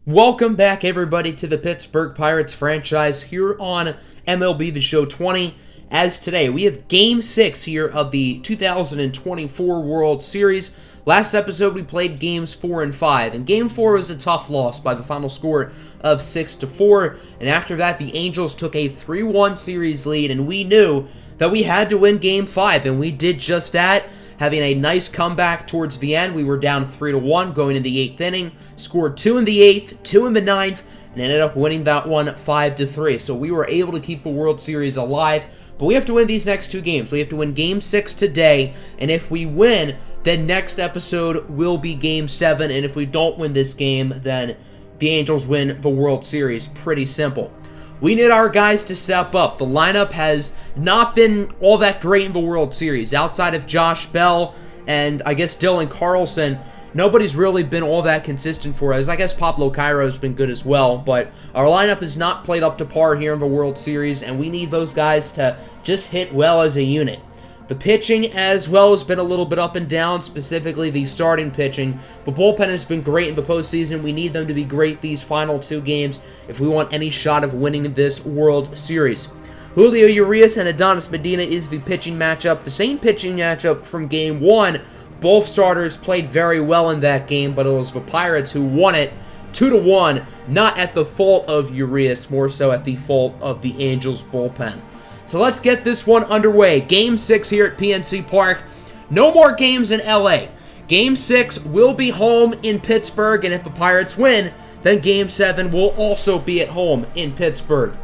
Welcome back, everybody, to the Pittsburgh Pirates franchise here on MLB The Show 20. As today, we have Game 6 here of the 2024 World Series. Last episode, we played Games 4 and 5, and Game 4 was a tough loss by the final score of 6-4. And after that, the Angels took a 3-1 series lead, and we knew that we had to win Game 5, and we did just that. Having a nice comeback towards the end. We were down 3-1 going in the 8th inning. Scored 2 in the 8th, 2 in the 9th, and ended up winning that one 5-3. So we were able to keep the World Series alive. But we have to win these next two games. We have to win Game 6 today. And if we win, then next episode will be Game 7. And if we don't win this game, then the Angels win the World Series. Pretty simple. We need our guys to step up. The lineup has not been all that great in the World Series. Outside of Josh Bell and I guess Dylan Carlson, nobody's really been all that consistent for us. I guess Pablo Cairo's been good as well, but our lineup has not played up to par here in the World Series, and we need those guys to just hit well as a unit. The pitching as well has been a little bit up and down, specifically the starting pitching. The bullpen has been great in the postseason. We need them to be great these final two games if we want any shot of winning this World Series. Julio Urias and Adonis Medina is the pitching matchup. The same pitching matchup from Game 1. Both starters played very well in that game, but it was the Pirates who won it 2-1, not at the fault of Urias, more so at the fault of the Angels bullpen. So let's get this one underway. Game 6 here at PNC Park. No more games in LA. Game 6 will be home in Pittsburgh, and if the Pirates win, then Game 7 will also be at home in Pittsburgh.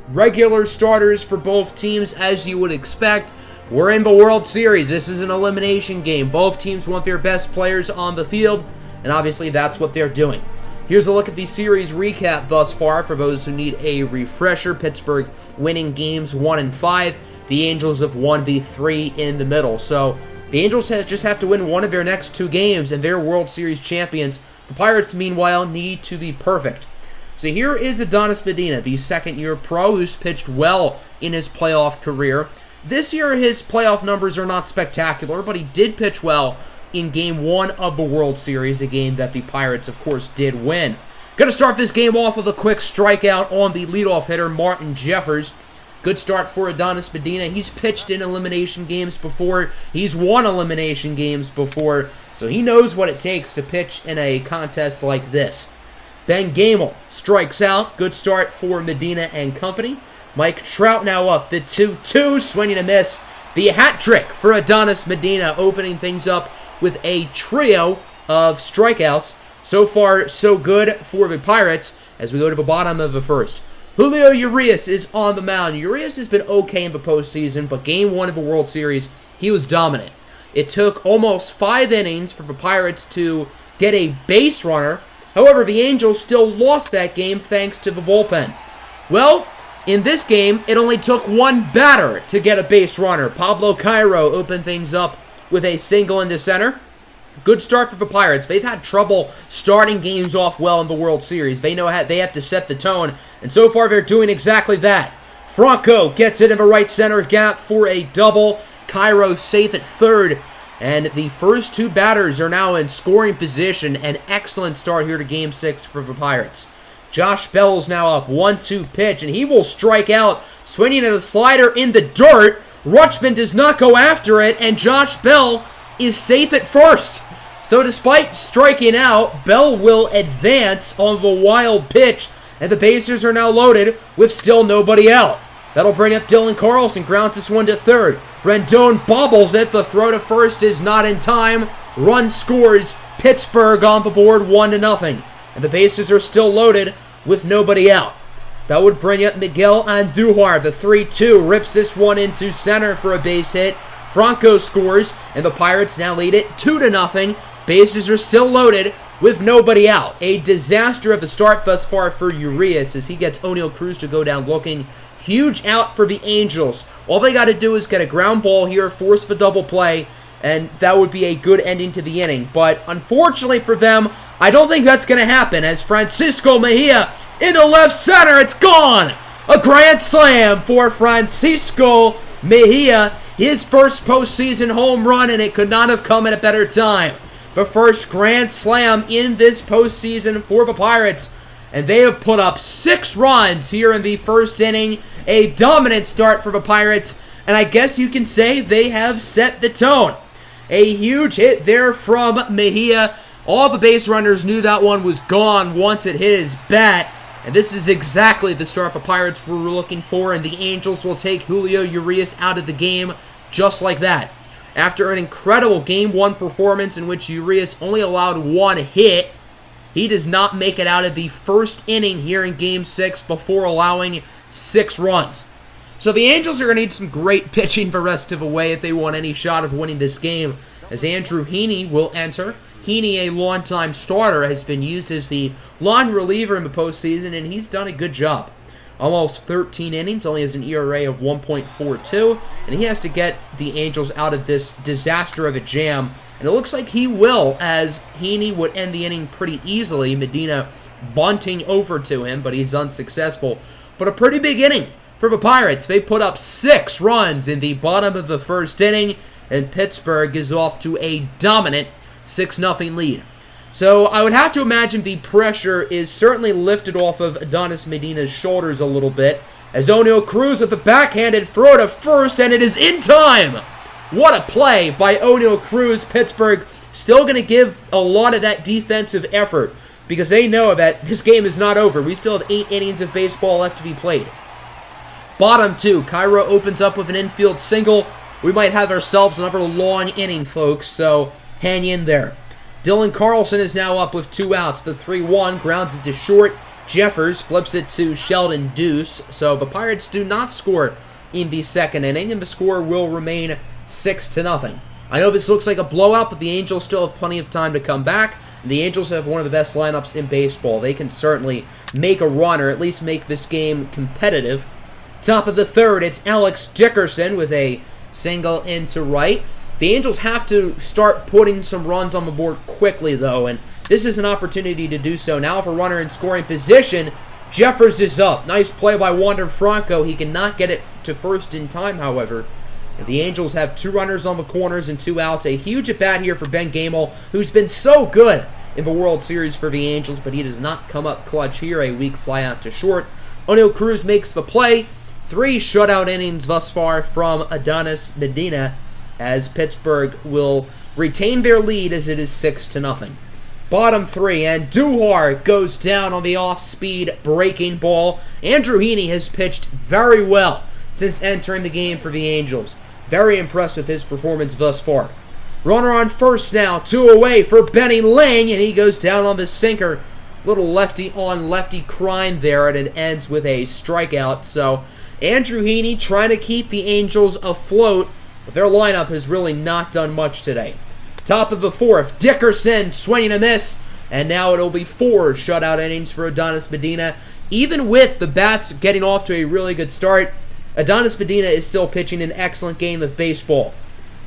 Regular starters for both teams, as you would expect. We're in the World Series. This is an elimination game. Both teams want their best players on the field, and obviously that's what they're doing. Here's a look at the series recap thus far for those who need a refresher. Pittsburgh winning games 1 and 5. The Angels have won the 3 in the middle. So the Angels just have to win one of their next two games, and they're World Series champions. The Pirates, meanwhile, need to be perfect. So here is Adonis Medina, the second-year pro who's pitched well in his playoff career. This year, his playoff numbers are not spectacular, but he did pitch well in Game 1 of the World Series, a game that the Pirates, of course, did win. Going to start this game off with a quick strikeout on the leadoff hitter, Martin Jeffers. Good start for Adonis Medina. He's pitched in elimination games before. He's won elimination games before, so he knows what it takes to pitch in a contest like this. Ben Gamel strikes out. Good start for Medina and company. Mike Trout now up the 2-2, swinging a miss. The hat trick for Adonis Medina, opening things up with a trio of strikeouts. So far, so good for the Pirates as we go to the bottom of the first. Julio Urias is on the mound. Urias has been okay in the postseason, but Game 1 of the World Series, he was dominant. It took almost 5 innings for the Pirates to get a base runner. However, the Angels still lost that game thanks to the bullpen. Well, in this game, it only took one batter to get a base runner. Pablo Cairo opened things up with a single into center. Good start for the Pirates. They've had trouble starting games off well in the World Series. They know how they have to set the tone, and so far they're doing exactly that. Franco gets it in the right center gap for a double. Cairo safe at third, and the first two batters are now in scoring position. An excellent start here to Game 6 for the Pirates. Josh Bell's now up 1-2 pitch, and he will strike out, swinging at a slider in the dirt. Rutschman does not go after it, and Josh Bell is safe at first. So despite striking out, Bell will advance on the wild pitch, and the bases are now loaded with still nobody out. That'll bring up Dylan Carlson, grounds this one to third. Rendon bobbles it, the throw to first is not in time. Run scores, Pittsburgh on the board 1-0. And the bases are still loaded with nobody out. That would bring up Miguel Andujar. The 3-2 rips this one into center for a base hit. Franco scores, and the Pirates now lead it 2-0. Bases are still loaded with nobody out. A disaster of a start thus far for Urias as he gets O'Neal Cruz to go down looking. Huge out for the Angels. All they got to do is get a ground ball here, force the double play, and that would be a good ending to the inning. But unfortunately for them, I don't think that's going to happen as Francisco Mejia into left center. It's gone! A grand slam for Francisco Mejia. His first postseason home run, and it could not have come at a better time. The first grand slam in this postseason for the Pirates. and they have put up 6 runs here in the first inning. A dominant start for the Pirates, and I guess you can say they have set the tone. A huge hit there from Mejia. All the base runners knew that one was gone once it hit his bat, and this is exactly the start the Pirates were looking for, and the Angels will take Julio Urias out of the game just like that. After an incredible Game 1 performance in which Urias only allowed 1 hit, he does not make it out of the first inning here in Game 6 before allowing 6 runs. So the Angels are going to need some great pitching the rest of the way if they want any shot of winning this game, as Andrew Heaney will enter. Heaney, a longtime starter, has been used as the long reliever in the postseason, and he's done a good job. Almost 13 innings, only has an ERA of 1.42, and he has to get the Angels out of this disaster of a jam, and it looks like he will, as Heaney would end the inning pretty easily. Medina bunting over to him, but he's unsuccessful. But a pretty big inning for the Pirates. They put up 6 runs in the bottom of the first inning, and Pittsburgh is off to a dominant 6-0 lead. So I would have to imagine the pressure is certainly lifted off of Adonis Medina's shoulders a little bit, as O'Neal Cruz with the backhanded throw to first, and it is in time! What a play by O'Neal Cruz. Pittsburgh still going to give a lot of that defensive effort, because they know that this game is not over. We still have 8 innings of baseball left to be played. Bottom 2, Cairo opens up with an infield single. We might have ourselves another long inning, folks, so hang in there. Dylan Carlson is now up with 2 outs. The 3-1 grounds it to short. Jeffers flips it to Sheldon Deuce. So the Pirates do not score in the second inning, and the score will remain 6-0. I know this looks like a blowout, but the Angels still have plenty of time to come back. The Angels have one of the best lineups in baseball. They can certainly make a run, or at least make this game competitive. Top of the third, it's Alex Dickerson with a single into right. The Angels have to start putting some runs on the board quickly, though, and this is an opportunity to do so. Now for runner in scoring position, Jeffers is up. Nice play by Wander Franco. He cannot get it to first in time, however. And the Angels have 2 runners on the corners and 2 outs. A huge at-bat here for Ben Gamel, who's been so good in the World Series for the Angels, but he does not come up clutch here. A weak fly out to short. O'Neal Cruz makes the play. 3 shutout innings thus far from Adonis Medina, as Pittsburgh will retain their lead as it is 6-0. Bottom 3, and Duhar goes down on the off-speed breaking ball. Andrew Heaney has pitched very well since entering the game for the Angels. Very impressed with his performance thus far. Runner on first now, 2 away for Benny Ling, and he goes down on the sinker. Little lefty-on-lefty crime there, and it ends with a strikeout. So Andrew Heaney trying to keep the Angels afloat, but their lineup has really not done much today. Top of the 4th, Dickerson swinging a miss, and now it'll be 4 shutout innings for Adonis Medina. Even with the bats getting off to a really good start, Adonis Medina is still pitching an excellent game of baseball.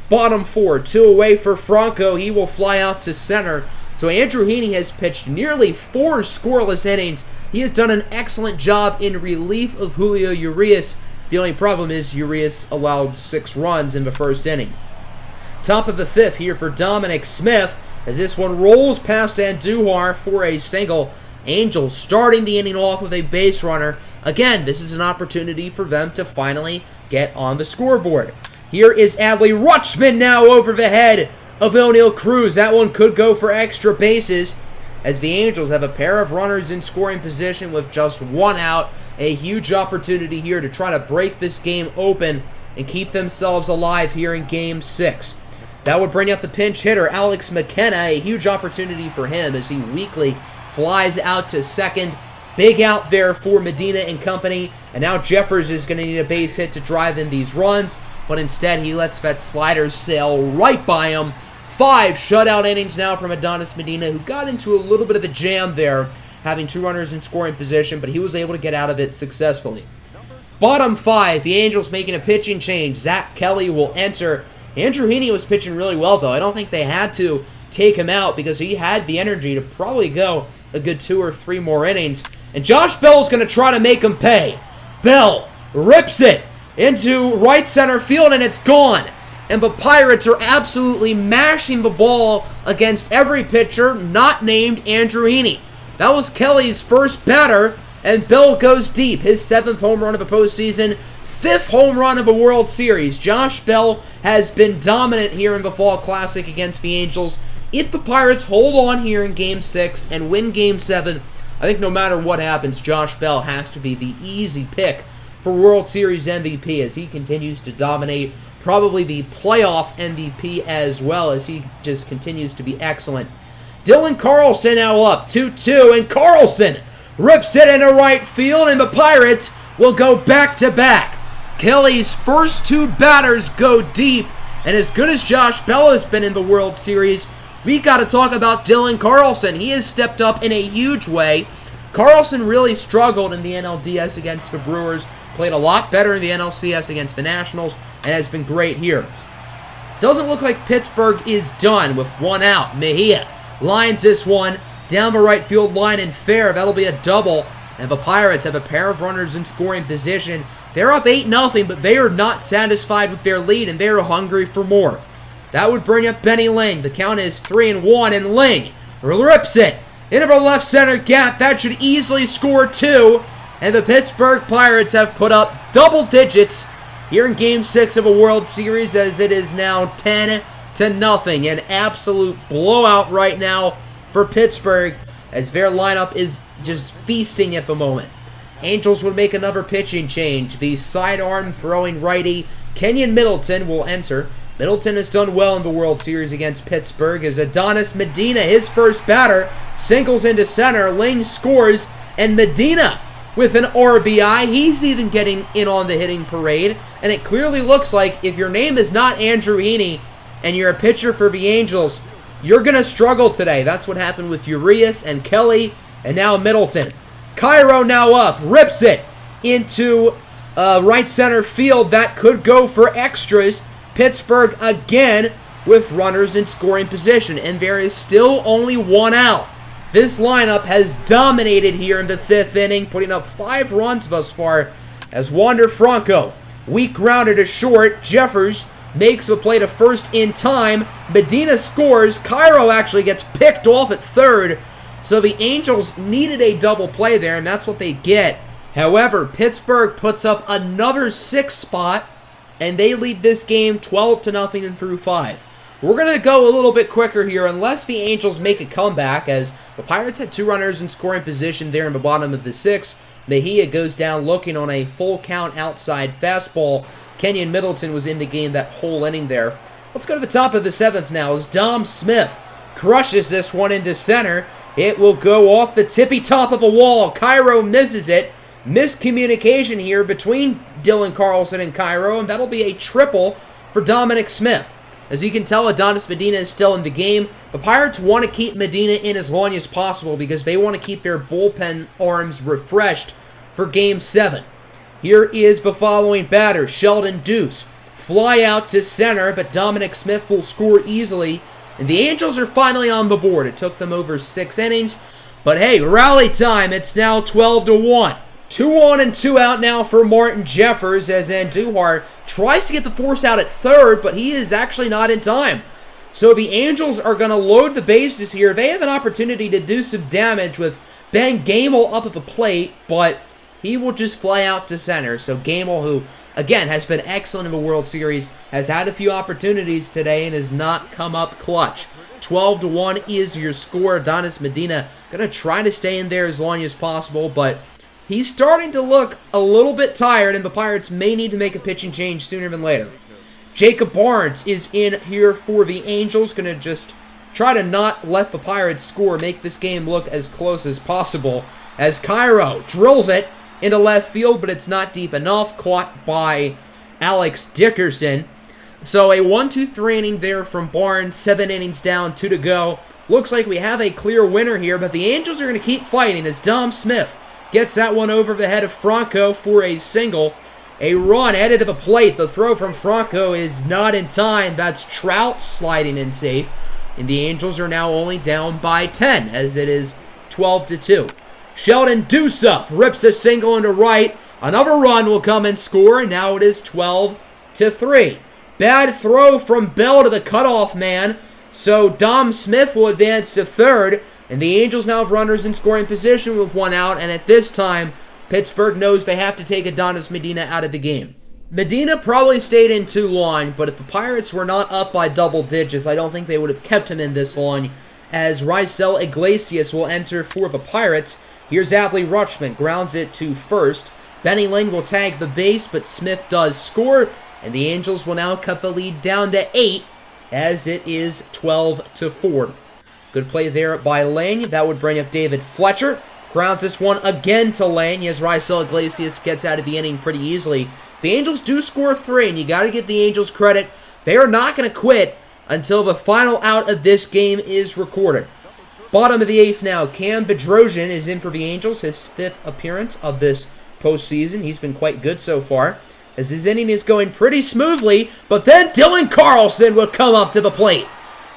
Bottom 4, 2 away for Franco. He will fly out to center. So Andrew Heaney has pitched nearly 4 scoreless innings. He has done an excellent job in relief of Julio Urias. The only problem is Urias allowed 6 runs in the first inning. Top of the 5th here for Dominic Smith, as this one rolls past Andujar for a single. Angels starting the inning off with a base runner. Again, this is an opportunity for them to finally get on the scoreboard. Here is Adley Rutschman now over the head of O'Neal Cruz. That one could go for extra bases, as the Angels have a pair of runners in scoring position with just 1 out. A huge opportunity here to try to break this game open and keep themselves alive here in Game 6. That would bring up the pinch hitter, Alex McKenna. A huge opportunity for him as he weakly flies out to second. Big out there for Medina and company. And now Jeffers is going to need a base hit to drive in these runs, but instead he lets that slider sail right by him. 5 shutout innings now from Adonis Medina, who got into a little bit of a jam there, having 2 runners in scoring position, but he was able to get out of it successfully. Bottom 5, the Angels making a pitching change. Zach Kelly will enter. Andrew Heaney was pitching really well, though. I don't think they had to take him out because he had the energy to probably go a good 2 or 3 more innings. And Josh Bell's going to try to make him pay. Bell rips it into right center field, and it's gone. And the Pirates are absolutely mashing the ball against every pitcher not named Andrew Heaney. That was Kelly's first batter, and Bell goes deep. His 7th home run of the postseason, 5th home run of a World Series. Josh Bell has been dominant here in the Fall Classic against the Angels. If the Pirates hold on here in Game 6 and win Game 7, I think no matter what happens, Josh Bell has to be the easy pick for World Series MVP as he continues to dominate, probably the playoff MVP as well, as he just continues to be excellent. Dylan Carlson now up 2-2, and Carlson rips it into right field, and the Pirates will go back-to-back. Kelly's first 2 batters go deep, and as good as Josh Bell has been in the World Series, we got to talk about Dylan Carlson. He has stepped up in a huge way. Carlson really struggled in the NLDS against the Brewers, played a lot better in the NLCS against the Nationals, and has been great here. Doesn't look like Pittsburgh is done with 1 out. Mejia lines this one down the right field line and fair. That'll be a double, and the Pirates have a pair of runners in scoring position. They're up 8-0, but they are not satisfied with their lead, and they are hungry for more. That would bring up Benny Ling. The count is 3-1, and Ling rips it into the left center gap. That should easily score 2, and the Pittsburgh Pirates have put up double digits here in Game 6 of a World Series, as it is now 10-0. An absolute blowout right now for Pittsburgh, as their lineup is just feasting at the moment. Angels would make another pitching change. The sidearm throwing righty Kenyon Middleton will enter. Middleton has done well in the World Series against Pittsburgh as Adonis Medina, his first batter, singles into center. Ling scores, and Medina with an RBI. He's even getting in on the hitting parade, and it clearly looks like if your name is not Andrew Heaney and you're a pitcher for the Angels, you're going to struggle today. That's what happened with Urias and Kelly, and now Middleton. Cairo now up, rips it into right center field. That could go for extras. Pittsburgh again with runners in scoring position, and there is still only 1 out. This lineup has dominated here in the 5th inning, putting up 5 runs thus far as Wander Franco, weak grounded to short. Jeffers makes the play to first in time. Medina scores. Cairo actually gets picked off at third. So the Angels needed a double play there, and that's what they get. However, Pittsburgh puts up another 6 spot, and they lead this game 12-0 and through 5. We're going to go a little bit quicker here unless the Angels make a comeback, as the Pirates had 2 runners in scoring position there in the bottom of the 6th. Mejia goes down looking on a full count outside fastball. Kenyon Middleton was in the game that whole inning there. Let's go to the top of the 7th now as Dom Smith crushes this one into center. It will go off the tippy top of a wall. Cairo misses it. Miscommunication here between Dylan Carlson and Cairo, and that'll be a triple for Dominic Smith. As you can tell, Adonis Medina is still in the game. The Pirates want to keep Medina in as long as possible because they want to keep their bullpen arms refreshed for Game 7. Here is the following batter, Sheldon Deuce. Fly out to center, but Dominic Smith will score easily. And the Angels are finally on the board. It took them over 6 innings. But hey, rally time. It's now 12-1. 2 on and 2 out now for Martin Jeffers as Andujar tries to get the force out at third, but he is actually not in time. So the Angels are going to load the bases here. They have an opportunity to do some damage with Ben Gamel up at the plate, but he will just fly out to center. So Gamel, who, again, has been excellent in the World Series, has had a few opportunities today and has not come up clutch. 12-1 is your score. Adonis Medina going to try to stay in there as long as possible, but he's starting to look a little bit tired, and the Pirates may need to make a pitching change sooner than later. Jacob Barnes is in here for the Angels, going to just try to not let the Pirates score, make this game look as close as possible, as Cairo drills it into left field, but it's not deep enough, caught by Alex Dickerson. So a 1-2-3 inning there from Barnes, 7 innings down, 2 to go. Looks like we have a clear winner here, but the Angels are going to keep fighting as Dom Smith gets that one over the head of Franco for a single. A run headed to the plate. The throw from Franco is not in time. That's Trout sliding in safe. And the Angels are now only down by 10 as it is 12-2. Sheldon Deuce up, rips a single into right. Another run will come and score, and now it is 12-3. Bad throw from Bell to the cutoff man. So Dom Smith will advance to third. And the Angels now have runners in scoring position with one out, and at this time, Pittsburgh knows they have to take Adonis Medina out of the game. Medina probably stayed in too long, but if the Pirates were not up by double digits, I don't think they would have kept him in this long, as Raisel Iglesias will enter for the Pirates. Here's Adley Rutschman, grounds it to first. Benny Ling will tag the base, but Smith does score, and the Angels will now cut the lead down to 8, as it is 12-4. Good play there by Ling. That would bring up David Fletcher. Grounds this one again to Ling, as Raisel Iglesias gets out of the inning pretty easily. The Angels do score 3, and you got to give the Angels credit. They are not going to quit until the final out of this game is recorded. Bottom of the 8th now, Cam Bedrosian is in for the Angels, his 5th appearance of this postseason. He's been quite good so far, as his inning is going pretty smoothly, but then Dylan Carlson will come up to the plate.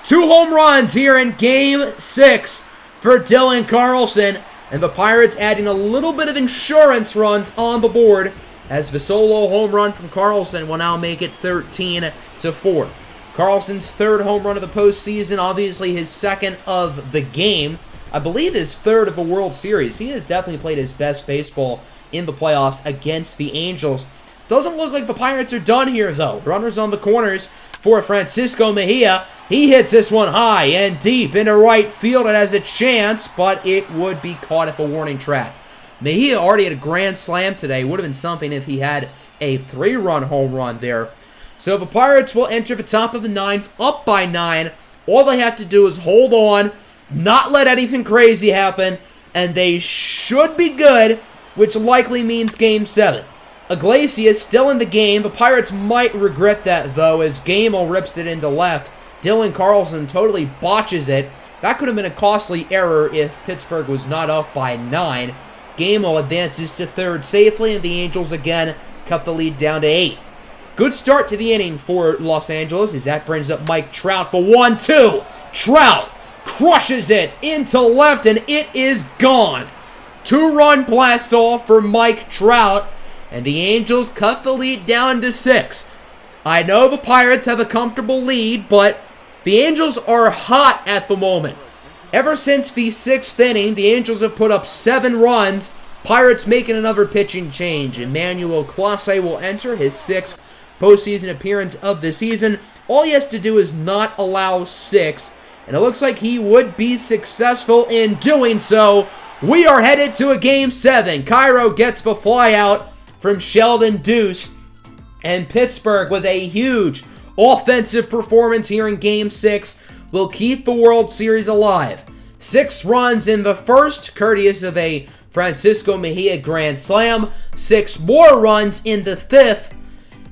2 home runs here in Game 6 for Dylan Carlson, and the Pirates adding a little bit of insurance runs on the board, as the solo home run from Carlson will now make it 13-4. Carlson's 3rd home run of the postseason, obviously his 2nd of the game. I believe his 3rd of the World Series. He has definitely played his best baseball in the playoffs against the Angels. Doesn't look like the Pirates are done here, though. Runners on the corners for Francisco Mejia. He hits this one high and deep into right field. It has a chance, but it would be caught at the warning track. Mejia already had a grand slam today. Would have been something if he had a 3-run home run there. So the Pirates will enter the top of the 9th, up by 9. All they have to do is hold on, not let anything crazy happen, and they should be good, which likely means Game 7. Iglesias still in the game. The Pirates might regret that, though, as Gamel rips it into left. Dylan Carlson totally botches it. That could have been a costly error if Pittsburgh was not up by 9. Gamel advances to 3rd safely, and the Angels again cut the lead down to 8. Good start to the inning for Los Angeles, as that brings up Mike Trout for 1-2. Trout crushes it into left, and it is gone. 2-run blast off for Mike Trout, and the Angels cut the lead down to 6. I know the Pirates have a comfortable lead, but the Angels are hot at the moment. Ever since the 6th inning, the Angels have put up 7 runs. Pirates making another pitching change. Emmanuel Clase will enter his 6th postseason appearance of the season. All he has to do is not allow 6, and it looks like he would be successful in doing so. We are headed to a Game 7. Cairo gets the flyout from Sheldon Deuce, and Pittsburgh, with a huge offensive performance here in Game 6, will keep the World Series alive. 6 runs in the first, courteous of a Francisco Mejia grand slam. 6 more runs in the 5th,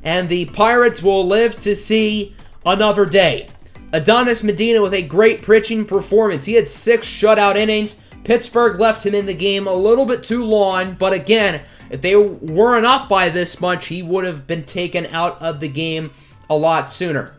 and the Pirates will live to see another day. Adonis Medina with a great pitching performance. He had 6 shutout innings. Pittsburgh left him in the game a little bit too long, but again, if they weren't up by this much, he would have been taken out of the game a lot sooner.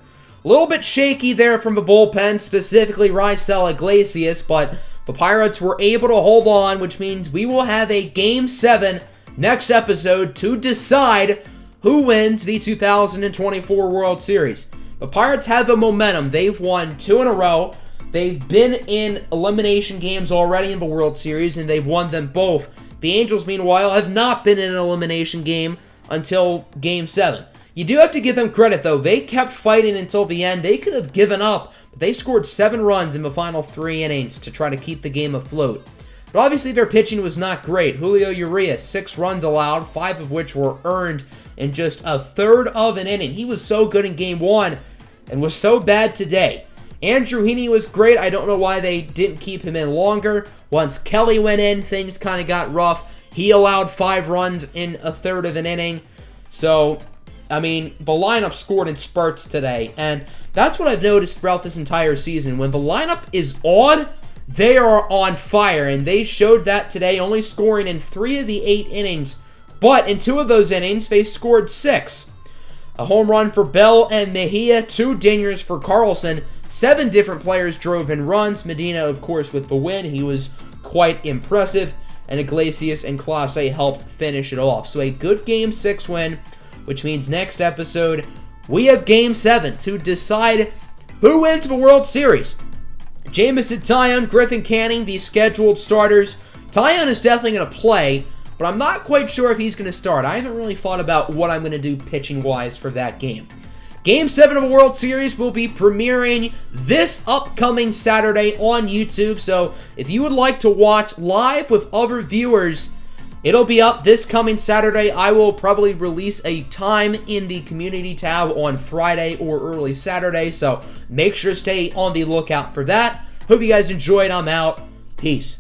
A little bit shaky there from the bullpen, specifically Raisel Iglesias, but the Pirates were able to hold on, which means we will have a Game 7 next episode to decide who wins the 2024 World Series. The Pirates have the momentum. They've won 2 in a row. They've been in elimination games already in the World Series, and they've won them both. The Angels, meanwhile, have not been in an elimination game until Game 7. You do have to give them credit, though. They kept fighting until the end. They could have given up, but they scored 7 runs in the final 3 innings to try to keep the game afloat. But obviously their pitching was not great. Julio Urias, 6 runs allowed, 5 of which were earned in just a third of an inning. He was so good in Game 1 and was so bad today. Andrew Heaney was great. I don't know why they didn't keep him in longer. Once Kelly went in, things kind of got rough. He allowed 5 runs in a third of an inning. So, I mean, the lineup scored in spurts today, and that's what I've noticed throughout this entire season. When the lineup is on, they are on fire, and they showed that today, only scoring in 3 of the 8 innings. But in 2 of those innings, they scored 6. A home run for Bell and Mejia, 2 dingers for Carlson. 7 different players drove in runs. Medina, of course, with the win. He was quite impressive. And Iglesias and Clase helped finish it off. So a good Game 6 win, which means next episode, we have Game 7 to decide who wins the World Series. Jamison Tyone, Griffin Canning, the scheduled starters. Tyone is definitely going to play, but I'm not quite sure if he's going to start. I haven't really thought about what I'm going to do pitching-wise for that game. Game 7 of the World Series will be premiering this upcoming Saturday on YouTube, so if you would like to watch live with other viewers, it'll be up this coming Saturday. I will probably release a time in the community tab on Friday or early Saturday, so make sure to stay on the lookout for that. Hope you guys enjoyed. I'm out. Peace.